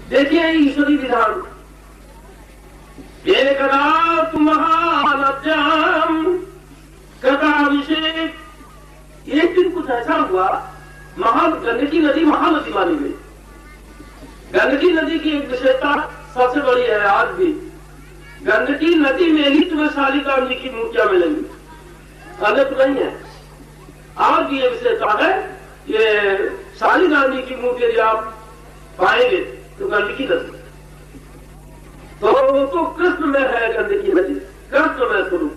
देखिए ईश्वरी विधान, एकदा महानद्याम कदाभिषेक। एक दिन कुछ ऐसा हुआ, गंडकी नदी महानदी मानी गई। गंडकी नदी की एक विशेषता सबसे बड़ी है, आज भी गंडकी नदी में ही तुम्हें शालिग्राम जी की मूर्तियां मिलेंगी, अन्यत्र नहीं है। आज भी ये विशेषता है, ये शालिग्राम जी की मूर्ति यदि आप पाएंगे तो गंडकी नदी, तो कृष्ण में है गंडकी नदी, कृष्ण में स्वरूप।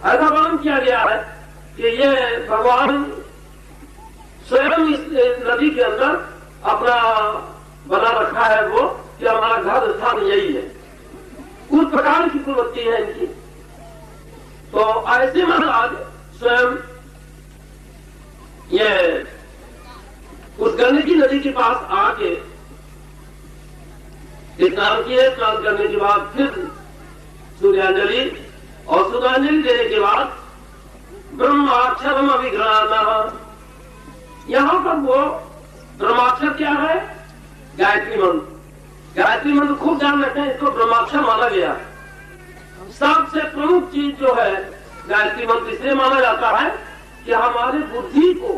ऐसा वर्णन किया गया है कि ये भगवान स्वयं इस नदी के अंदर अपना बना रखा है, वो कि हमारा घर स्थान यही है। उस प्रकार की प्रवृत्ति है इनकी। तो ऐसे महाराज स्वयं ये उस गंडकी नदी के पास आके स्नान किए। स्नान करने के बाद फिर सूर्यांजलि, और सूर्यांजलि देने के बाद ब्रह्माक्षरम अभिघ्राणः। यहां पर वो ब्रह्माक्षर क्या है? गायत्री मंत्र। गायत्री मंत्र खूब ध्यान रखें, इसको ब्रह्माक्षर माना गया। सबसे प्रमुख चीज जो है गायत्री मंत्र इसलिए माना जाता है कि हमारे बुद्धि को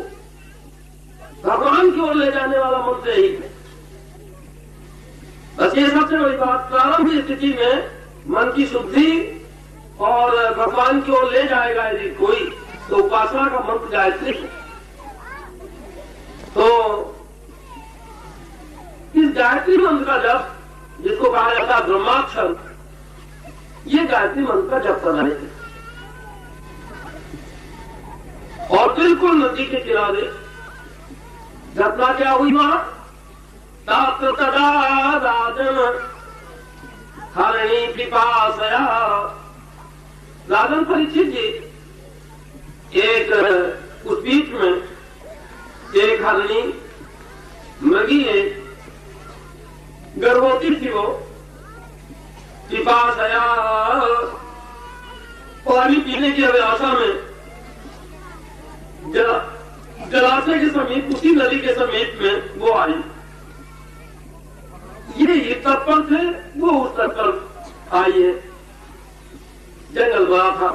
भगवान की ओर ले जाने वाला मंत्र यही है। बस ये सबसे बड़ी बात, प्रारंभिक स्थिति में मन की शुद्धि और भगवान की ओर ले जाएगा यदि कोई, तो उपासना का मंत्र गायत्री है। तो इस गायत्री मंत्र का जप, जिसको कहा जाता है ब्रह्माक्षर, ये गायत्री मंत्र का जप करना है। और बिल्कुल नदी के किनारे घटना क्या हुई वहां? तत्र तदा राजन हरिणी पिपासया। राजन परीक्षित जी, एक उस बीच में एक हरिणी मृगी है, गर्भवती थी वो, पिपासया, पानी पीने की अभिलाषा में जलाशय के समीप, उसी नदी के समीप में वो आई। ये इस तट पर थे, वो उस तट पर आई है। जंगल बड़ा था।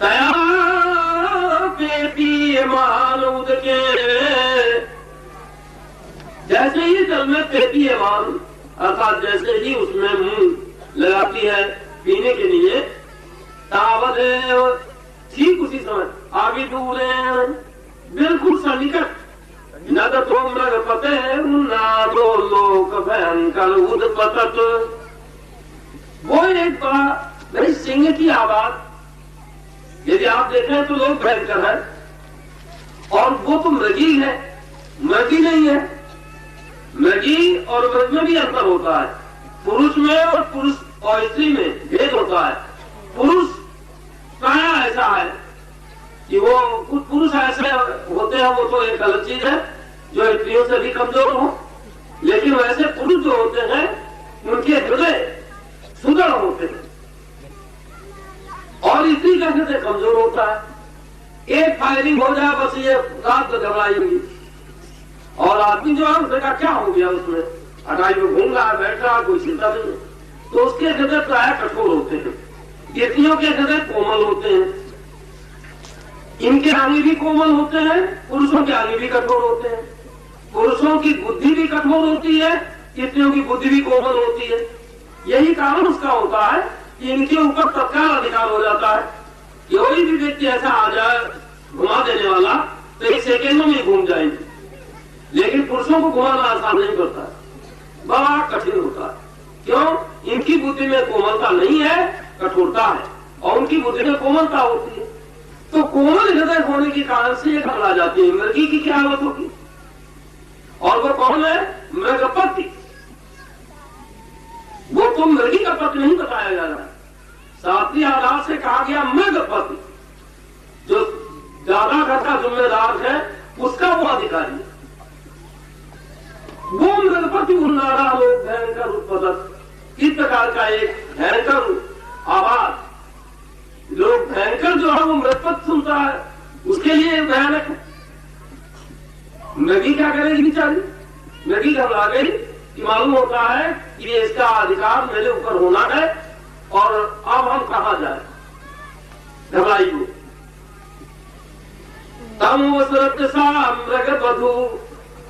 तया पेटी मान उदके, जैसे ही जल में पेटी मान, अर्थात जैसे ही उसमें मुंह लगाती है पीने के लिए, तावत ठीक उसी समय आगे दूर बिल्कुल सन्निकट न तो मृग पते ना दो लोक भयंकर उदपतत। वो एक बड़ी सिंह की आवाज, यदि आप देखें तो लोग भयंकर है, और वो तो मृगी है, मृगी नहीं है। मृगी और मृग में भी अंतर होता है, पुरुष में और पुरुष और स्त्री में भेद होता है। पुरुष प्राय ऐसा है कि वो कुछ पुरुष ऐसे होते हैं, वो तो एक अलग चीज है जो स्त्रियों से भी कमजोर हो, लेकिन वैसे पुरुष जो होते हैं उनके हृदय सुदृढ़ होते हैं, और स्त्री का हृदय कमजोर होता है। एक फायरिंग हो जाए बस ये रात को घबराएंगी, और आदमी जो है उसने कहा क्या हो गया, उसमें अटाई में घूम रहा है, बैठ रहा है, कोई चिंता नहीं, तो उसके हृदय प्राय कठोर होते हैं। स्त्रियों के हृदय कोमल होते हैं, इनके अंग भी कोमल होते हैं, पुरुषों के अंग भी कठोर होते हैं। पुरुषों की बुद्धि भी कठोर होती है, स्त्रियों की बुद्धि भी कोमल होती है। यही कारण उसका होता है कि इनके ऊपर तत्काल अधिकार हो जाता है। कोई भी व्यक्ति ऐसा आ जाए घुमा देने वाला तो एक सेकेंडों में घूम जाएंगे, लेकिन पुरुषों को घुमाना आसान नहीं पड़ता है, बड़ा कठिन होता है। क्यों? इनकी बुद्धि में कोमलता नहीं है, कठोरता है, और उनकी बुद्धि में कोमलता होती है। तो कोमल हृदय होने के कारण से ये घबरा जाती है। मृगी की क्या हालत होगी? और वो कौन है? मृगपति। वो तो मृगी का पति नहीं बताया जा रहा है, शास्त्रीय आधार से कहा गया मृगपति, जो ज्यादा घर का जिम्मेदार है उसका वो अधिकारी है। वो मृगपति उन्नारा लोग भयंकर उत्पदत, इस प्रकार का एक भयंकर आवाज, लोग भयंकर जो है वो मृगपति सुनता है, उसके लिए भयानक है। मृगी क्या करेगी बेचारी? लगी घबरा गई कि मालूम होता है कि ये इसका अधिकार मेरे ऊपर होना है और अब हम कहां जाए। घबराई वो तम मृग बधू,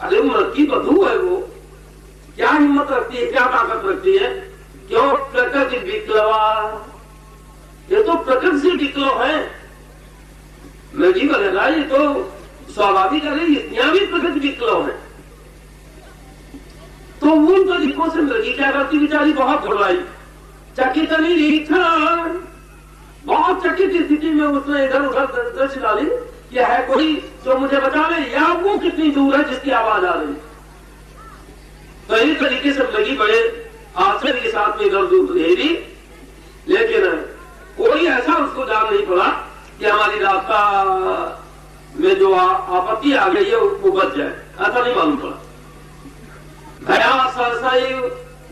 अरे मृग की बधू है वो, क्या हिम्मत रखती है, क्या ताकत रखती है, क्यों प्रकृति विक्लवा, ये तो प्रकृति से विक्लव है, मृगी बनेगा, ये तो स्वाभाविक है, स्त्रियां भी प्रकृति विक्लव है। तो उन तरीकों से मृगी क्या करती बेचारी, बहुत घबराई, चकित निरीक्षण, बहुत चकित स्थिति में उसने इधर उधर दृष्टि डाली कि है कोई जो मुझे बचा ले, या वो कितनी दूर है जिसकी आवाज आ रही। तो इस तरीके से मृगी बड़े आश्चर्य के साथ में इधर उधर घेरी, लेकिन कोई ऐसा उसको जान नहीं पड़ा कि हमारी रास्ता में जो आपत्ति आ गई है वो बच जाए, ऐसा नहीं मालूम पड़ा। भया सहसा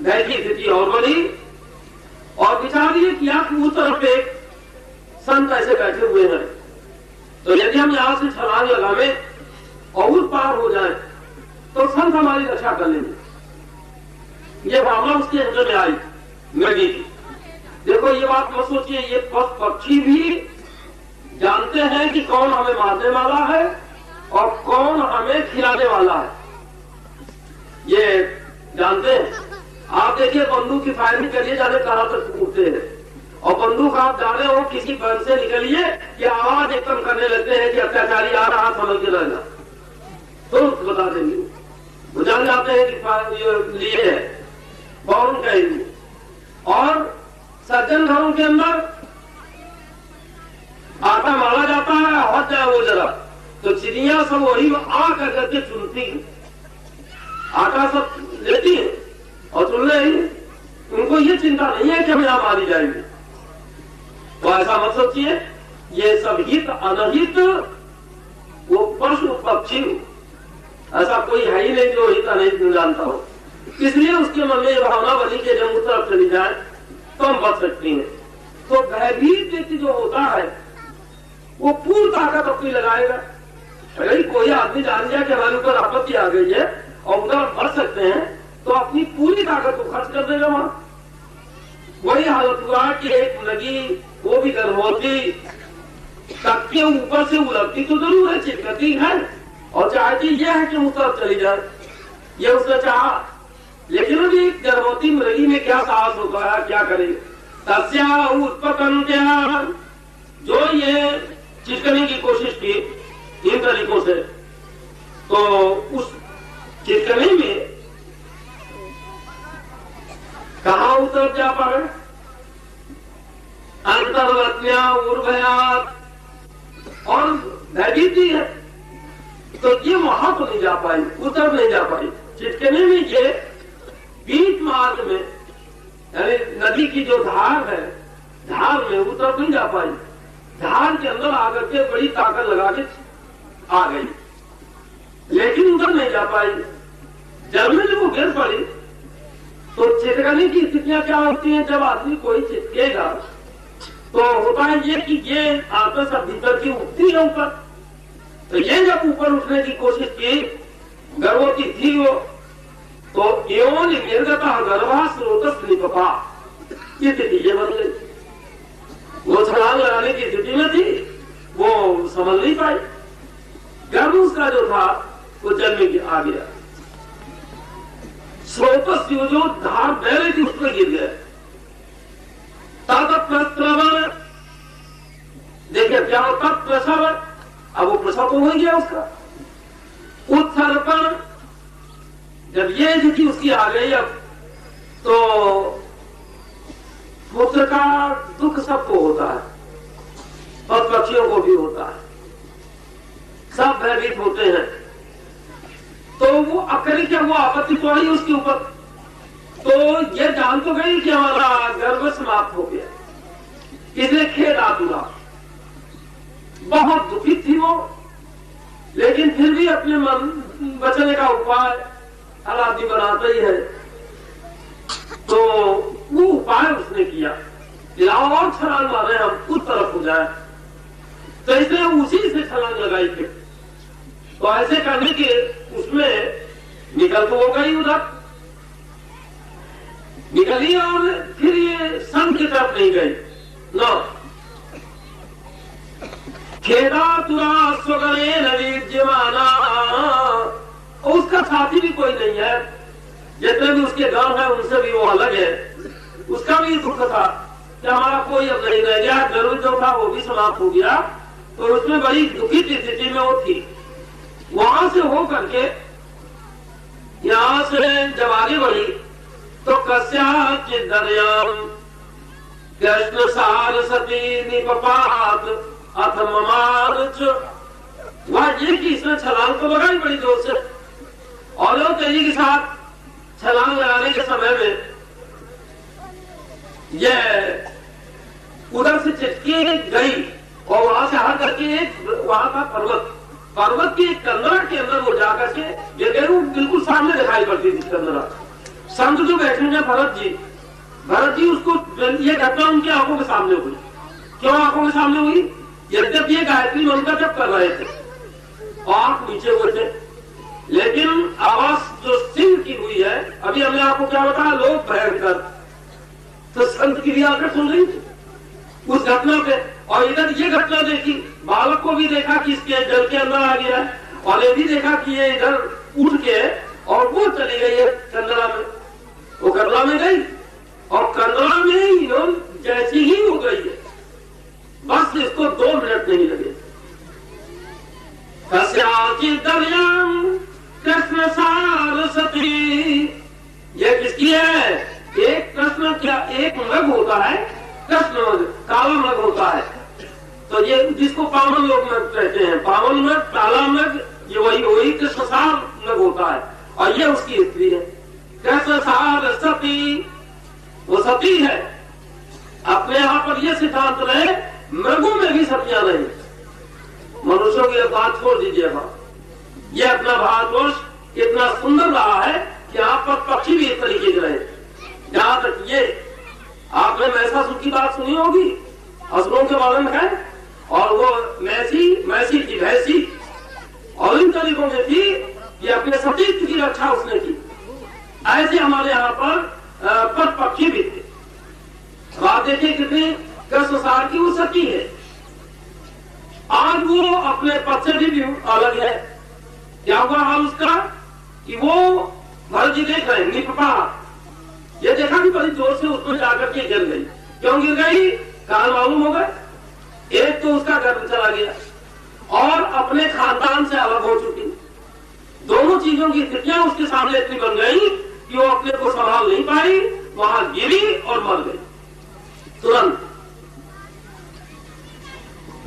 भय की स्थिति और बढ़ी, और विचार ये किया कि उस तरफ एक संत ऐसे बैठे हुए हैं, तो यदि हम यहां से छलांग लगावे और उस पार हो जाए तो संत हमारी रक्षा कर लेंगे। ये भावना उसके हृदय में आई मृगी की। देखो ये बात मत सोचिए, ये पक्षी भी जानते हैं कि कौन हमें मारने वाला है और कौन हमें खिलाने वाला है, ये जानते हैं। आप देखिए बंदूक की फायरिंग करिए, जाने कहां तक उठते हैं, और बंदूक आप जाने हो किसी बन से निकलिए कि आवाज एकदम करने लगते हैं कि अत्याचारी आ रहा, समझ के रहना, तो बता देंगे, वो जान जाते हैं कि लिए है, फौरन कहेंगे। और सज्जन घरों के अंदर आटा मारा जाता है, हट जाए वो जरा, तो चिड़िया सब वही आ करके चुनती है, आटा सब लेती है और चुन रही है, उनको ये चिंता नहीं है कि हम यहां मारी जाएंगे। तो ऐसा मत सोचिए, ये सब हित अनहित वो पशु पक्षी, ऐसा कोई है ही नहीं जो हित अनहित जानता हो। इसलिए उसके मन में भावना बनी कि जब उस तरफ चली जाए तो हम बच सकती हैं। तो भयभीत व्यक्ति जो होता है वो पूर्ण ताकत अपनी लगाएगा। अगर कोई आदमी जान गया कि हमारे ऊपर आपत्ति आ गई है और उधर बच सकते हैं तो अपनी पूरी ताकत को खर्च कर देगा वहां। वही हालत हुआ कि एक लगी, वो भी गर्भवती, तक के ऊपर से उलटती तो जरूर है, चिपकती है और चाहती यह है कि उस तरफ चली जाए, ये उसने चाहा। लेकिन अभी गर्भवती मृगी में क्या साहस होता है, क्या करे। तस्या उत्पतंत्या, जो ये चिपकने की कोशिश की इन तरीकों से, तो उस चिपकने में कहां उतर जा पाए, अंतर्वत्या उर्भयात, और भयभीत भी है तो ये वहां तो नहीं जा पाई, उतर नहीं जा पाई। चिपकने में ये बीच मार्ग में, यानी नदी की जो धार है, धार में उतर नहीं जा पाई, धार के अंदर आकर के बड़ी ताकत लगा के आ गई, लेकिन उधर नहीं जा पाई। जब में जब वो गिर पड़ी तो चिपकने की स्थितियां क्या होती हैं, जब आदमी कोई चिपकेगा तो होता है ये कि ये आकर सब भीतर की उठती है ऊपर, तो ये जब ऊपर उठने की कोशिश की, गर्भवती थी वो, तो एवं निर्गता गर्भा स्रोत निपा, ये स्थिति ये बन गई। वो छलांग लगाने की स्थिति में थी, वो समझ नहीं पाई, गर्भ उसका जो था वो जल में आ गया, स्रोत जो धार बह रही थी उसमें गिर गया। प्रश्रवण, देखिए क्या होता प्रसव, अब वो प्रसव तो हो गया उसका। उत्सर्पण, जब ये स्थिति उसकी आ गई अब, तो पुत्र का दुख सबको होता है और पक्षियों को भी होता है, सब भयभीत होते हैं। तो वो अकड़ी क्या हुआ, आपत्ति तो आई उसके ऊपर, तो ये जान तो गई कि हमारा गर्भ समाप्त हो गया, इसलिए खेद आतुरा, बहुत दुखित थी वो, लेकिन फिर भी अपने मन बचने का उपाय हर आदमी बनाता ही है, तो वो उपाय उसने किया कि और छलांग मारे हम उस तरफ हो जाए, तो इसलिए उसी से छलांग लगाई थी। तो ऐसे करने के उसमें निकल तो वो गई उधर, निकली और फिर ये सन की तरफ नहीं गई। नो खेदा तुरा स्वगणे नवीज्यमाना, उसका साथी भी कोई नहीं है, जितने भी उसके गांव है उनसे भी वो अलग है। उसका भी दुख था कि हमारा कोई अब नहीं रह गया, जरूर जो था वो भी समाप्त हो गया। तो उसमें बड़ी दुखी स्थिति में वो थी। वहां से हो करके यहां से जब आगे बढ़ी तो कस्याचित् दर्याम कृष्ण सारसती निपपात अथ ममार्च, वह ये कि इसने छलांग तो लगाई बड़ी जोर से, और वो तेजी के साथ छलांग लगाने के समय में ये उधर से चिटकी गई और वहां से हट करके एक वहां का पर्वत की एक कंदरा के अंदर वो जाकर के ये गई, वो बिल्कुल सामने दिखाई पड़ती थी कंदरा। संत जो बैठे हैं भरत जी उसको ये घटना उनकी आंखों के सामने हुई। क्यों आंखों के सामने हुई? यद्यपि ये गायत्री मंत्र जब कर रहे थे, आंख नीचे हुए थे, लेकिन आवाज जो सिंह की हुई है, अभी हमने आपको क्या बताया, लोग भयंकर, तो संत की भी आंखें खुल रही थी उस घटना पे। और इधर ये घटना देखी, बालक को भी देखा कि इसके जल के अंदर आ गया है, और ये भी देखा कि ये इधर उठ के और वो चली गई है कंदरा में। वो कंदरा में गई और कंदरा में ही जैसी ही हो गई है, बस इसको 2 मिनट नहीं लगे। कस्याचित् दर्याम कृष्ण सारसती, ये किसकी है? एक कृष्ण क्या एक मृग होता है, कृष्ण काला मृग होता है, तो ये जिसको पावन लोग मृग कहते हैं, पावन मृग काला मृग, ये वही कृष्ण सार मृग होता है, और ये उसकी स्त्री है कृष्ण सारसती, वो सती है। अपने यहां पर यह सिद्धांत रहे, मृगों में भी सतियां नहीं, मनुष्यों की बात छोड़ दीजिएगा। ये अपना भारतवर्ष इतना सुंदर रहा है कि यहाँ पर पक्षी भी इस तरीके के रहे। जहां तक ये आपने मैसासुर की बात सुनी होगी, असुरों के बारे में है, और वो मैसी की भैंसी और इन तरीकों में थी, ये अपने सतीत्व की रक्षा उसने की। ऐसे हमारे यहाँ पर पक्षी भी थे। बात देखिए कितनी कृष्ण सार की वो सती है। आज वो अपने पद से भी अलग है। क्या हुआ हाल उसका कि वो भरत जी देख रहे निपपा, ये देखा कि बड़ी जोर से उसको जाकर के गिर गई। क्यों गिर गई? कारण मालूम हो गए। एक तो उसका गर्भ चला गया और अपने खानदान से अलग हो चुकी। दोनों चीजों की स्थितियां उसके सामने इतनी बन गई कि वो अपने को संभाल नहीं पाई, वहां गिरी और मर गई तुरंत।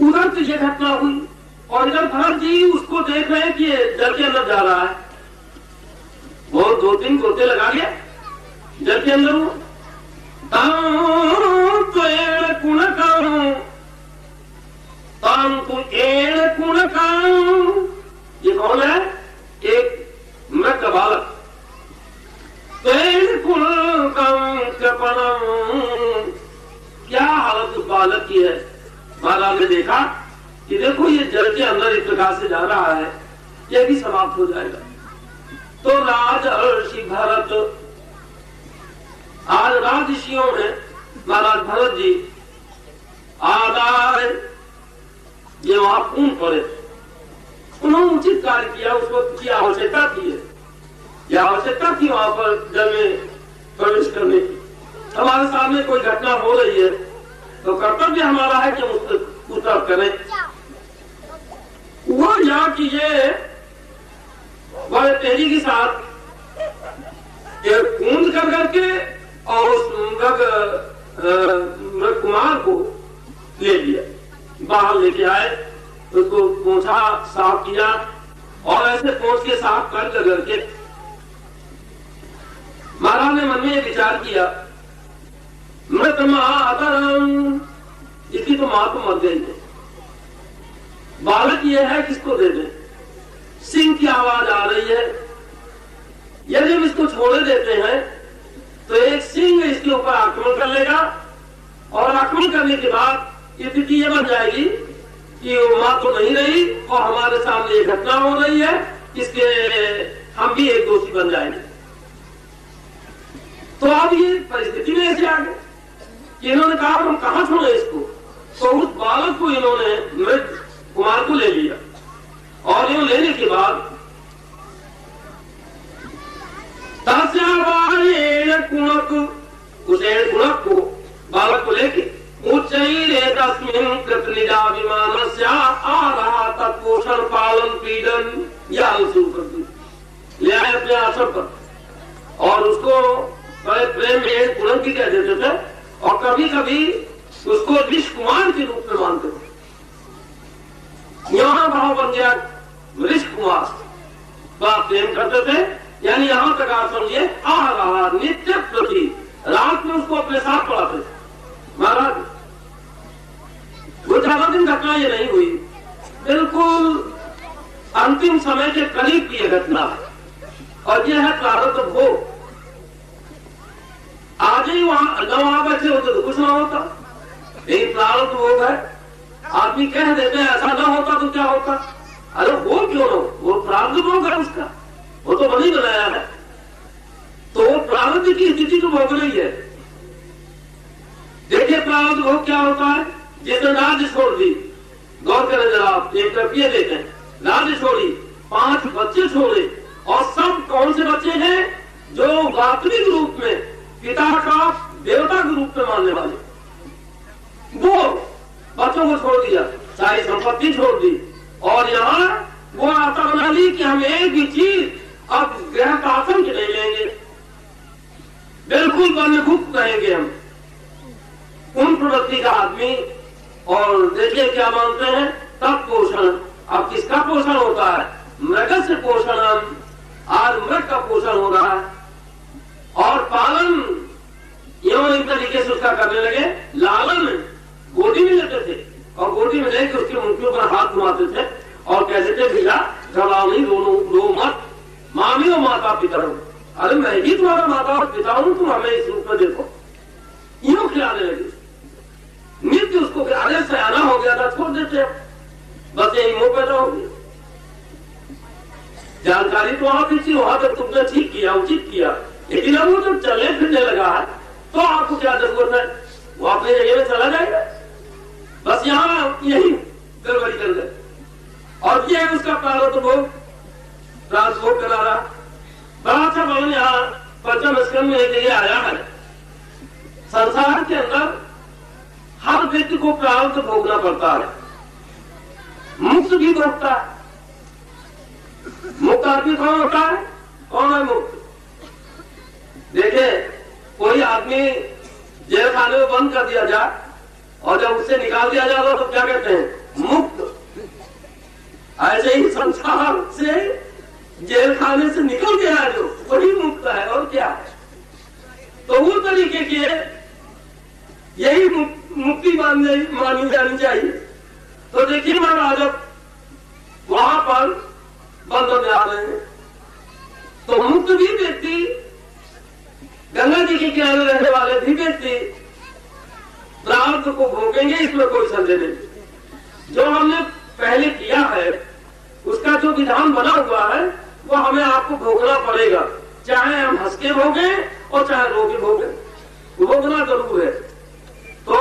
उधर से ये घटना हुई और इधर भरत जी उसको देख रहे हैं कि जल के अंदर जा रहा है। वो 2-3 गोते लगा लिया जल के अंदर। वो ये कौन है? एक मृग का बालक। क्या हालत उस बालक की है? महाराज ने देखा कि देखो ये जल के अंदर इस प्रकार से जा रहा है, ये भी समाप्त हो जाएगा। तो राजर्षि भरत, आज राजर्षियों में महाराज भरत जी आदाय ये वहां पूर्ण पड़े, उन्होंने उचित कार्य किया। उसको की आवश्यकता थी, ये आवश्यकता थी वहां पर जल में प्रवेश करने की। हमारे सामने कोई घटना हो रही है तो कर्तव्य हमारा है कि हम उत्तर करें। वो यहाँ की ये बड़े तेजी के साथ एक कूद कर करके और उस मृग कुमार को ले लिया, बाहर लेके आए, उसको पोंछा, साफ किया और ऐसे पोंछ के साफ कर करके महाराज ने मन में ये विचार किया, मृत मातरम, इसकी तो मां तो मर गई है, बालक ये है किसको दे दे। सिंह की आवाज आ रही है, यदि हम इसको छोड़े देते हैं तो एक सिंह इसके ऊपर आक्रमण कर लेगा और आक्रमण करने के बाद स्थिति ये बन जाएगी कि वो मां तो नहीं रही और हमारे सामने ये घटना हो रही है, इसके हम भी एक दोषी बन जाएंगे। तो अब ये परिस्थिति में ऐसे आ गए कि इन्होंने कहा हम कहां छोड़े इसको, तो उस बालक को इन्होंने मृत कुमार को ले लिया और इन्होंने लेने के बाद उस कुणक को बालक को लेके कृतनिजाभिमानस्य आधा तत्पोषण पालन पीड़न या शुरू कर दी, ले आए अपने आश्रम पर और उसको बड़े प्रेम में कुणक भी कह देते थे और कभी कभी उसको ऋष कुमार के रूप में मानते थे। यहां भाव बन गया ऋष कुमार, बड़ा प्रेम करते थे। यानी यहां तक आप समझिए आ रहा नित्य प्रति रात में उसको अपने साथ पढ़ाते थे। महाराज वो ज्यादा दिन घटना ये नहीं हुई, बिल्कुल अंतिम समय के करीब की यह घटना है और यह है प्रारब्ध भोग। आज ही वहां वहां बैठे होते तो कुछ ना होता, यही प्रारब्ध भोग है। आदमी कह देते हैं ऐसा ना होता तो क्या होता, अरे वो क्यों ना, वो प्रारब्ध भोग है उसका, वो तो बनी बनाया है, तो वो प्रारब्ध की स्थिति को भोग रही है। देखिए प्रारब्ध भोग क्या होता है, जिसने राज्य छोड़ दी, गौर करें जरा आप, एक तरफ ये देते हैं राज्य छोड़ी, 5 बच्चे छोड़े और सब कौन से बच्चे हैं, जो वास्तविक रूप में पिता का देवता के रूप में मानने वाले, वो बच्चों को छोड़ दिया, सारी संपत्ति छोड़ दी और यहाँ वो आशा बना ली कि हम एक भी चीज अब ग्रह का आसन के नहीं लेंगे, बिल्कुल बंधुक रहेंगे हम उन प्रवृत्ति का आदमी। और देखिए क्या मानते हैं, तब पोषण, अब किसका पोषण होता है, मृग से पोषण, आज मृग का पोषण हो रहा है और पालन एवं इस तरीके से उसका करने लगे। लालन गोदी में लेते थे और गोदी में लेकर उसकी मुट्ठियों पर हाथ घुमाते थे और कहते थे भैया घबराओ रो मत, मामी और माता पिता हूं, अरे मैं ही तुम्हारा माता और पिता हूं, तुम हमें इस रूप में देखो, यूं खिलाने लगे। नित्य उसको अरे से आना हो गया था, छोड़ देते, बस यही मुंह पैदा हो गया। जानकारी तो वहां भी थी, वहां तक तुमने ठीक किया, उचित किया, लेकिन अब वो जब चलने फिरने लगा है तो आपको क्या जरूरत है, वो अपनी जगह में चला जाएगा। बस यहां यही गड़बड़ी कर गए और ये उसका प्रारब्ध भोग करा रहा। बड़ा अच्छा भवन यहाँ पंचम स्कंद में एक जगह आया है, संसार के अंदर हर व्यक्ति को प्रारब्ध भोगना पड़ता है, मुक्त भी भोगता है। मुक्त आदमी कौन होता है, कौन है मुक्त? देखिए कोई आदमी जेल खाने में बंद कर दिया जाए और जब उससे निकाल दिया जाता तो क्या कहते हैं, मुक्त। ऐसे ही संसार से जेल खाने से निकल गया है जो, वही मुक्त है और क्या है। तो वो तरीके के यही मुक्ति मानी जानी चाहिए। तो देखिए महाराज वहां पर बंद में आ रहे हैं तो मुक्त भी व्यक्ति, गंगा जी के किनारे रहने वाले भी व्यक्ति प्रारब्ध को भोगेंगे, इसमें कोई संदेह नहीं। जो हमने पहले किया है उसका जो विधान बना हुआ है वो हमें आपको भोगना पड़ेगा, चाहे हम हंस के भोगे और चाहे रो के भोगे, भोगना जरूर है। तो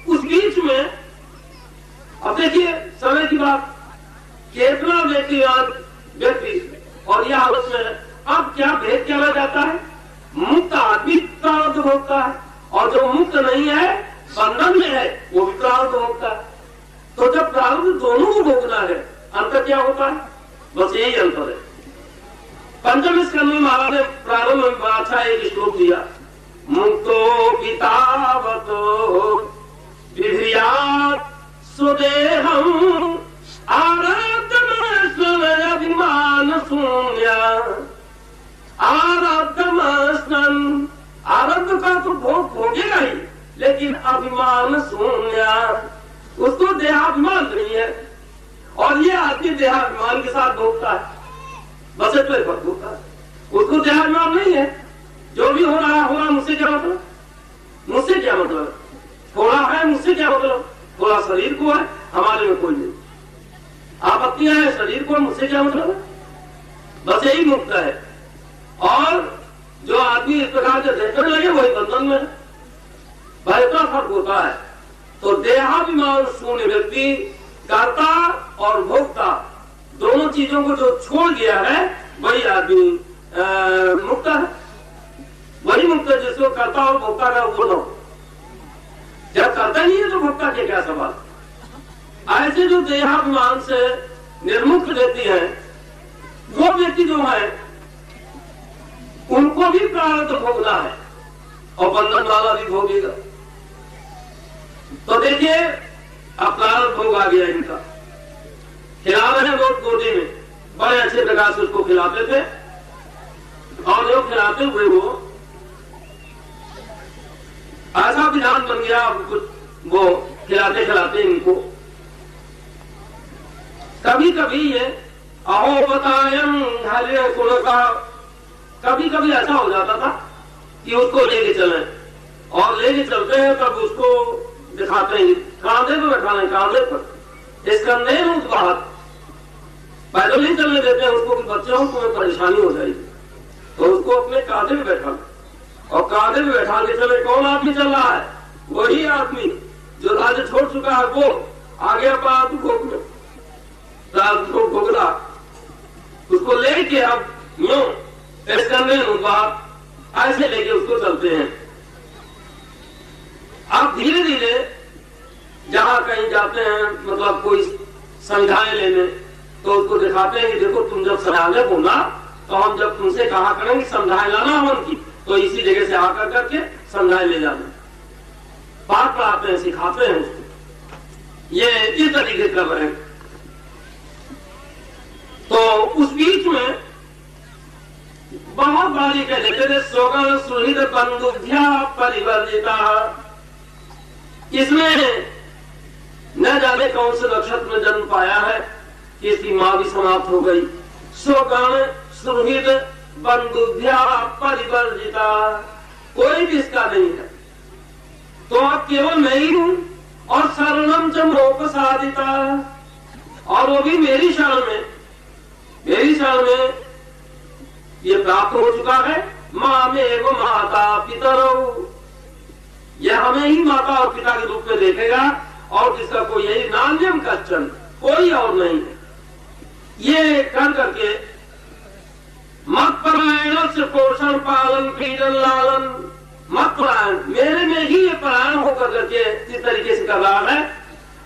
उस बीच में अब देखिए समय की बात, कितना व्यक्ति और यह हालत में अब क्या भेद किया जाता है, मुक्त आदमी प्रारब्ध भोगता है और जो मुक्त नहीं है, बंधन में है, वो भी प्रारब्ध भोगता है। तो जब प्रारब्ध दोनों को भोगना है, अंतर क्या होता है, बस यही अंतर है। पंचम स्कंद में महाराज ने प्रारंभ में बड़ा अच्छा एक श्लोक दिया, मुक्तो पितावतो विधियात् सुदेहम् अभिमान शून्य आरब्धमस्नन्, आरब्ध का तो भोग भोगेगा ही, लेकिन अभिमान शून्य, उसको देहाभिमान नहीं है और ये आदमी देहाभिमान के साथ भोगता है, बस इतना ही फर्क होता है। उसको देहाभिमान नहीं है, जो भी हो रहा होगा, मुझसे क्या मतलब, मुझसे क्या मतलब, थोड़ा है मुझसे क्या मतलब, थोड़ा शरीर को है, हमारे में कोई नहीं, आपत्तियां है शरीर को, मुझसे क्या मतलब है। बस यही मुक्त है। और जो आदमी इस प्रकार से देखने लगे वही बंधन में, भाई इतना फर्क होता है। तो देहाभिमान शून्य व्यक्ति कर्ता और भोक्ता दोनों चीजों को जो छोड़ दिया है वही आदमी मुक्त है। वही मुक्त है जिसको कर्ता और भोक्ता का वो न हो। जब कर्ता नहीं है तो भोक्ता के क्या सवाल। ऐसे जो देहाभिमान से निर्मुक्त व्यक्ति है वो व्यक्ति जो है उनको भी प्रारब्ध भोगना है और बंधन वाला भी भोगेगा। तो देखिए अब प्रारब्ध भोग आ गया इनका। खिला रहे हैं लोग गोदी में, बड़े अच्छे प्रकार से उसको खिलाते थे और जो खिलाते हुए वो ऐसा विधान बन गया कुछ वो खिलाते खिलाते इनको। कभी कभी ये अहो बतायम हरे कुल का कभी कभी ऐसा हो जाता था कि उसको लेके चले और लेके चलते हैं तब उसको दिखाते हैं कांधे पर बैठाने, कांधे पर इसका नहीं उत्पाद पैदल नहीं चलने देते हैं उसको कि बच्चों को परेशानी हो जाएगी। तो उसको अपने कांधे पे बैठा और कांधे पे बैठा के चले। कौन आदमी चल रहा है? वही आदमी जो राज्य छोड़ चुका है वो आगे अपना भोगला उसको लेके अब यूं ऐसे लेके उसको चलते हैं। आप धीरे धीरे जहां कहीं जाते हैं मतलब कोई संध्याएं लेने तो उसको दिखाते हैं कि देखो तुम जब संध्याएं बोला तो हम जब तुमसे कहा करेंगे संध्याएं लाना हवन की तो इसी जगह से आकर करके संध्याएं ले जाना। बात पढ़ाते हैं, सिखाते हैं उसको। ये इस तरीके कर रहे हैं। तो उस बीच में बहुत बारी कह लेते थे सोगन सुहृद बंधुभ्या परिवर्जिता। इसमें न जाने कौन से नक्षत्र में जन्म पाया है कि इसकी मां भी समाप्त हो गई। सोगन सुहृद बंधुभ्या परिवर्जिता, कोई भी इसका नहीं है। तो अब केवल मैं ही हूं और शरणम च मोपसादिता, और वो भी मेरी शरण में ये प्राप्त हो चुका है। मां में वो माता पितरो, यह हमें ही माता और पिता के रूप में देखेगा और जिसका कोई यही नान्यम कश्चन, कोई और नहीं है। ये कर करके मत परायण से पोषण पालन पीड़न लालन, मत परायण मेरे में ही ये परायण होकर करके इस तरीके से कर रहा है,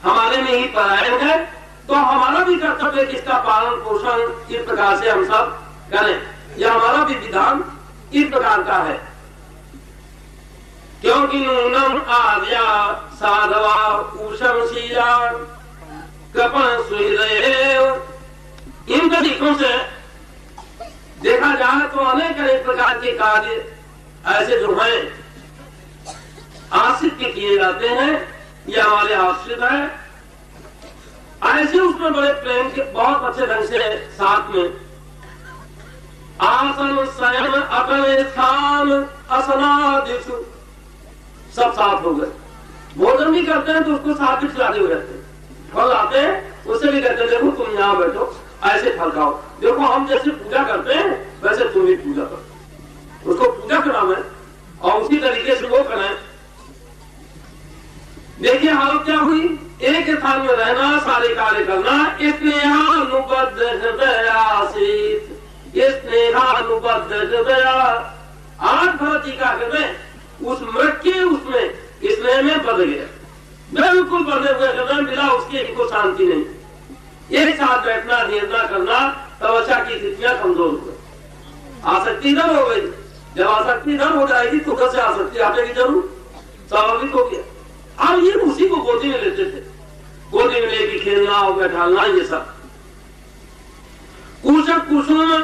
हमारे में ही परायण है। तो हमारा भी कर्तव्य किसका पालन पोषण इस प्रकार से हम सब करें। यह हमारा भी विधान इस प्रकार का है। क्योंकि नूनम आर्या साधवा ऊषम शीला कृपण सुहृदय, इन तरीकों से देखा जाए तो अनेक अनेक प्रकार के कार्य ऐसे जो हैं आश्रित के किए जाते हैं, ये हमारे आश्रित है। ऐसे उसमें बड़े प्रेम के बहुत अच्छे ढंग से साथ में आसन शयन अटल स्थान असनादिषु सब साथ हो गए। भोजन भी करते हैं तो उसको साथ ही खिलाते हुए रहते हैं। फल आते हैं उससे भी कहते हैं देखो तुम यहाँ बैठो ऐसे फल खाओ, देखो हम जैसे पूजा करते हैं वैसे तुम भी पूजा करो। उसको पूजा करावे और उसी तरीके से वो करें। देखिए हालत क्या हुई, एक स्थान में रहना, सारे कार्य करना। स्नेहानुबद्ध हृदयासीत, स्नेहानुबद्ध हृदया। आज भरत जी का हृदय उस मृत के उसमें स्नेह में बदल गया, बिल्कुल बदले हुए हृदय मिला, उसकी इनको शांति नहीं। एक साथ बैठना, नियंत्रण करना, तपस्या की स्थितियां कमजोर हो गई, आसक्ति इधर हो गई। जब आसक्ति इधर हो जाएगी तो उधर से आसक्ति आटेगी जरूर, स्वाभाविक हो गया। अब ये उसी को गोदी में लेते थे, गोदी में लेके खेलना और बैठालना ये सब। कुशक कुसुम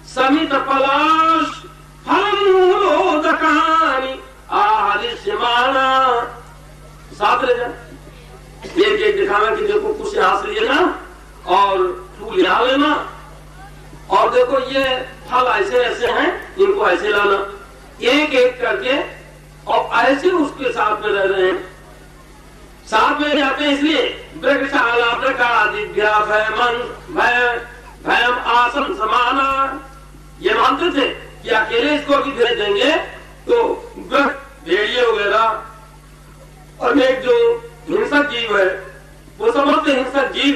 समित पलाश फलोदकानी आहरिष्यमाना, साथ ले जाए एक एक दिखाना कि देखो कुछ यहां से लेना और फूल यहां लेना, और देखो ये फल ऐसे ऐसे हैं, इनको ऐसे लाना, एक एक करके। और ऐसे उसके साथ में रह रहे हैं, साथ में जाते हैं। इसलिए वृक्षाला प्रकादिभ्या भय मन भय भयम आसन समाना, ये मानते थे कि अकेले इसको अभी भेज देंगे तो भेड़िए वगैरह अनेक जो हिंसक जीव है वो समस्त हिंसक जीव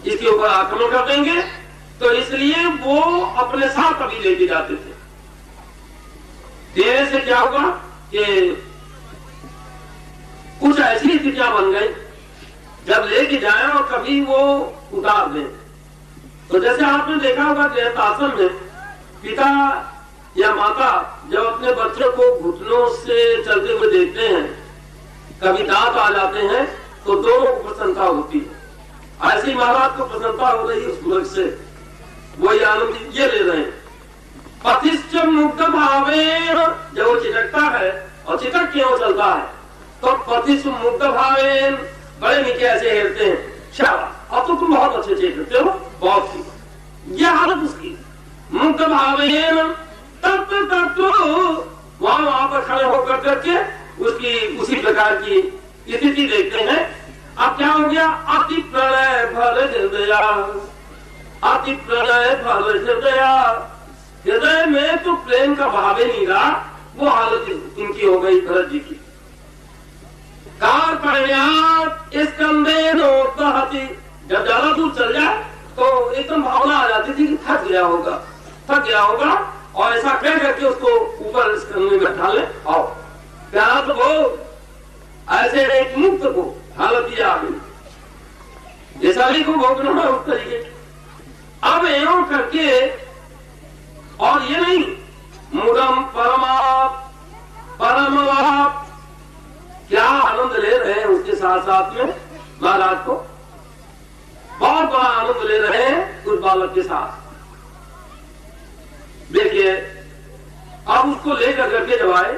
इसके ऊपर आक्रमण कर देंगे, तो इसलिए वो अपने साथ अभी लेके जाते थे। देने से क्या होगा कि कुछ ऐसी स्थितियां बन गई जब लेके जाए और कभी वो उतार दें। तो जैसे आपने देखा होगा गृहस्थाश्रम में पिता या माता जब अपने बच्चों को घुटनों से चलते हुए देखते हैं, कभी दांत आ जाते हैं, तो दोनों को प्रसन्नता होती है। ऐसी महाराज को प्रसन्नता हो रही है उस वर्ग से, वही आनंद ये ले रहे हैं। पतिश्च मुक्त भावे, जब वो चिटकता है और चिटक क्यों चलता है, तो पतिश्च मुक्त भावे, बड़े नीचे ऐसे हेरते हैं, शाबाश अब तो तुम बहुत अच्छे से हेरते हो, बहुत ही यह हालत उसकी। मुक्त भावेन तब वहां पर खड़े होकर करके उसकी उसी प्रकार की स्थिति देखते हैं। अब क्या हो गया, अति प्रणय भर हृदया, अति प्रणय भर हृदया, हृदय में तो प्रेम का भाव ही नहीं रहा, वो हालत इनकी हो गई भरत जी की। कार परिणाम इस कंधे नोती, जब ज्यादा दूर चल जाए तो एकदम भावना आ जाती थी कि थक गया होगा, और ऐसा कह करके उसको ऊपर इस कंधे में बैठा ले, आओ प्यारा तो वो ऐसे एक मुक्त को हालत ही आ गई, जैसा ही को भोगना है उस तरीके। अब एवं करके, और ये नहीं मुदम परम क्या आनंद ले रहे हैं उसके साथ साथ में महाराज को बहुत बड़ा आनंद ले रहे हैं उस बालक के साथ। देखिए अब उसको लेकर करके जब आए,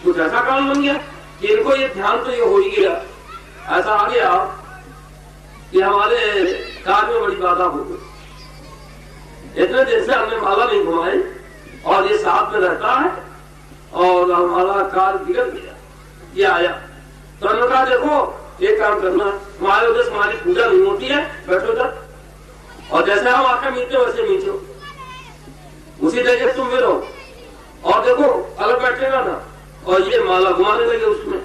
कुछ ऐसा कारण बन गया कि इनको ये ध्यान तो ये हो ही गया, ऐसा आ गया कि हमारे कार्य में बड़ी बाधा हो गई। इतने दिन से हमने माला नहीं घुमाई और ये साथ में रहता है और हमारा कार्य बिगड़ गया। ये आया तो हमने कहा देखो एक काम करना, हमारे उधर हमारी पूजा नहीं होती है, बैठो तक, और जैसे हम आकर मीटे वैसे मीचो, उसी जगह तुम भी रहो, और देखो अलग बैठेगा ना, और ये माला घुमाने लगे उसमें।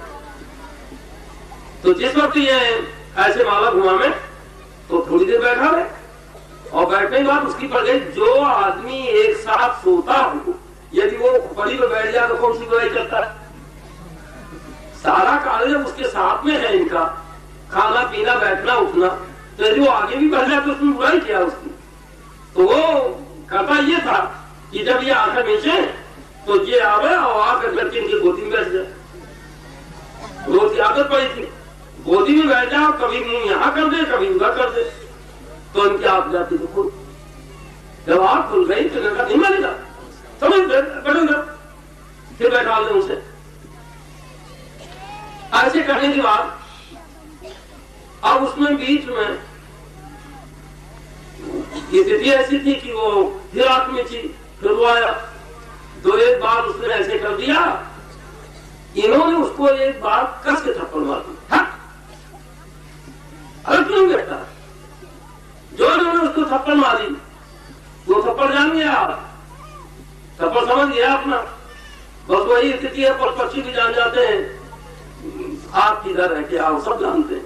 तो जिस वक्त ये ऐसे माला घुमाने तो थोड़ी देर बैठा रहे, और बैठने के बाद उसकी पड़ गई, जो आदमी एक साथ सोता हो यदि वो बड़ी में बैठ जाए तो कौन सी बुराई करता है, सारा कार्य जब उसके साथ में है इनका, खाना पीना बैठना उठना, तो यदि वो आगे भी बढ़ जाए तो उसमें बुराई किया उसकी। तो वो करता ये था कि जब ये आकर नीचे तो ये आवे और आकर करके इनकी गोदी में बैठ जाए, रोज की आदत पड़ी थी, गोदी में बैठ जाओ, कभी मुंह यहाँ कर दे कभी उधर कर दे, तो इनकी आंख जाती तो खुल, जब आंख खुल गई तो लड़का नहीं मानेगा, समझ बैठूंगा, फिर बैठा दे उसे। ऐसे करने के बाद अब उसमें बीच में स्थिति ऐसी थी कि वो फिर आंख में थी, फिर वो आया, तो एक बार उसने ऐसे कर दिया, इन्होंने उसको एक बार कस के थप्पड़ मार दी। अरे क्यों कहता, जो इन्होंने उसको थप्पड़ मारी वो थप्पड़ जान गया, थप्पड़ समझ गया अपना, बस वही स्थिति है, पर पक्षी भी जान जाते हैं आप किधर है क्या, वो सब जानते हैं।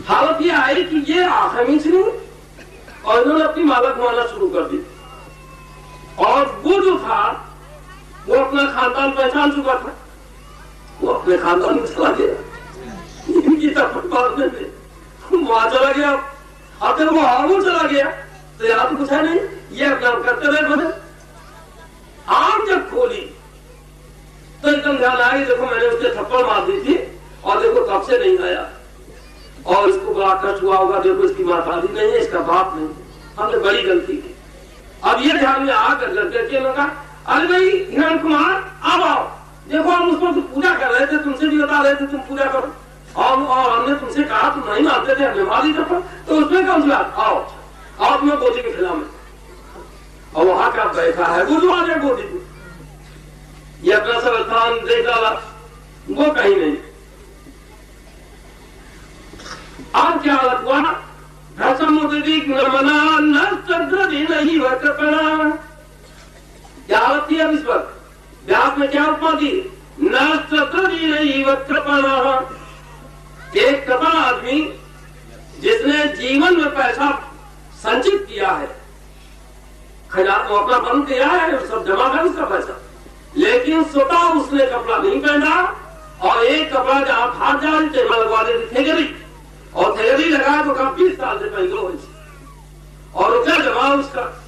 हालत ये आई कि ये आंखें मीच नहीं और इन्होंने अपनी माला घुमाना शुरू कर दी, और वो जो था वो अपना खानदान पहचान चुका था, वो अपने खानदान में चला गया, इनकी थप्पड़ मारने में वहां चला गया। अब जब वो आगे चला गया तो यहाँ तो कुछ है नहीं, ये अपना करते रहे बने। आंख जब खोली तो एकदम ध्यान आया, देखो मैंने उसके थप्पड़ मार दी थी और देखो तब से नहीं आया, और इसको बड़ा कष्ट हुआ होगा, देखो इसकी माताजी नहीं है, इसका बाप नहीं, हमने बड़ी गलती की। अब ये ध्यान में आकर करके लगा, अरे भाई हिरण कुमार अब आओ, देखो हम उसको तो पूजा कर रहे थे, तुमसे भी बता रहे थे तुम पूजा करो, और हमने तुमसे कहा तुम नहीं मानते थे, हमने मारी थप्पड़, तो उसमें कौन सी बात, आओ आओ तुम्हें गोदी में खिला में, और वहां का बैठा है वो जो आ जाए गोदी में, ये अपना सब स्थान देख डाला, वो कहीं नहीं। अब क्या हालत हुआ, समुद्री मना नृदी नहीं वह कृपणा। क्या होती है इस पर? व्यास में क्या उपाधि? नृदी नहीं वह कृपणा। एक कृपण आदमी जिसने जीवन में पैसा संचित किया है, खजाना अपना बंद किया है, सब जमा कर उसका पैसा, लेकिन स्वतः उसने कपड़ा नहीं पहना और एक कपड़ा जहां फाट जाए टेबल लगवा देती थेगरी, और थेगरी लगाए तो कब 20 साल से पहले और रुपया जमा उसका